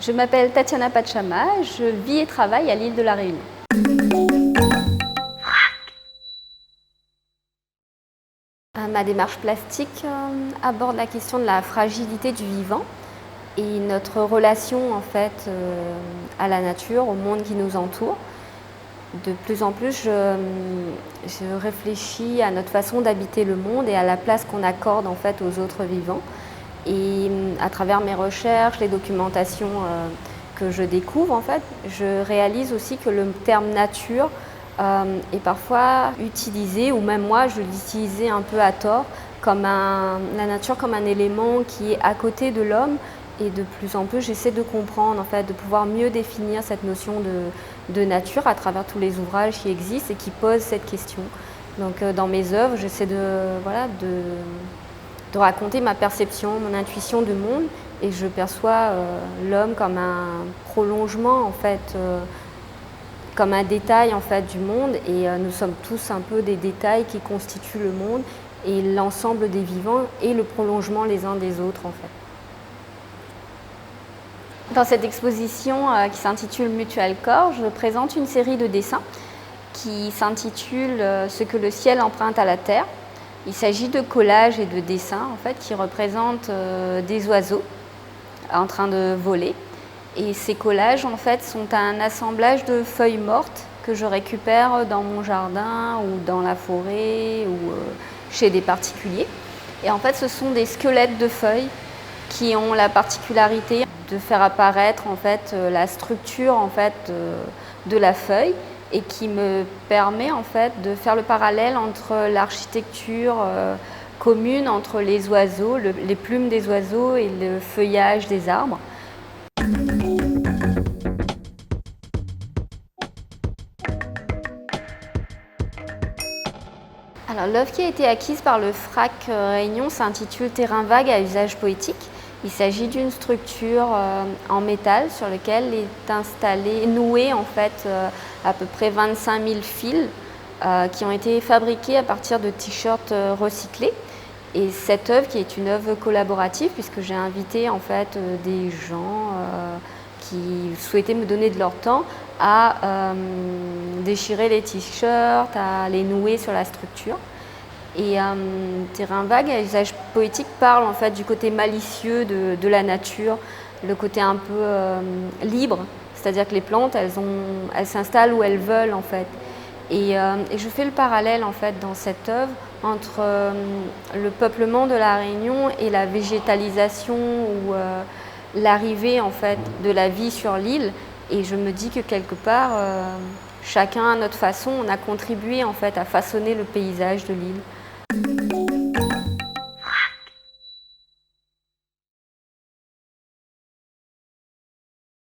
Je m'appelle Tatiana Pachama, je vis et travaille à l'île de la Réunion. Ma démarche plastique aborde la question de la fragilité du vivant et notre relation en fait à la nature, au monde qui nous entoure. De plus en plus, je réfléchis à notre façon d'habiter le monde et à la place qu'on accorde en fait aux autres vivants. Et à travers mes recherches, les documentations que je découvre, en fait, je réalise aussi que le terme nature est parfois utilisé, ou même moi, je l'utilisais un peu à tort, comme la nature comme un élément qui est à côté de l'homme. Et de plus en plus, j'essaie de comprendre, en fait, de pouvoir mieux définir cette notion de nature à travers tous les ouvrages qui existent et qui posent cette question. Donc, dans mes œuvres, j'essaie de raconter ma perception, mon intuition du monde, et je perçois l'homme comme un prolongement, en fait, comme un détail en fait, du monde, et nous sommes tous un peu des détails qui constituent le monde, et l'ensemble des vivants et le prolongement les uns des autres, en fait. Dans cette exposition qui s'intitule Mutual Corps, je présente une série de dessins qui s'intitule Ce que le ciel emprunte à la terre. Il s'agit de collages et de dessins en fait, qui représentent des oiseaux en train de voler. Et ces collages en fait, sont un assemblage de feuilles mortes que je récupère dans mon jardin ou dans la forêt ou chez des particuliers. Et en fait, ce sont des squelettes de feuilles qui ont la particularité de faire apparaître en fait, la structure en fait, de la feuille, et qui me permet en fait de faire le parallèle entre l'architecture commune entre les oiseaux, les plumes des oiseaux et le feuillage des arbres. Alors, l'œuvre qui a été acquise par le FRAC Réunion s'intitule Terrain vague à usage poétique. Il s'agit d'une structure en métal sur laquelle est installé, noué en fait à peu près 25 000 fils qui ont été fabriqués à partir de t-shirts recyclés. Et cette œuvre qui est une œuvre collaborative, puisque j'ai invité en fait des gens qui souhaitaient me donner de leur temps à déchirer les t-shirts, à les nouer sur la structure. Et Terrain vague à usage poétique parle en fait du côté malicieux de la nature, le côté un peu libre, c'est-à-dire que les plantes elles s'installent où elles veulent en fait. Et je fais le parallèle en fait dans cette œuvre entre le peuplement de la Réunion et la végétalisation ou l'arrivée en fait de la vie sur l'île. Et je me dis que quelque part, chacun à notre façon, on a contribué en fait à façonner le paysage de l'île.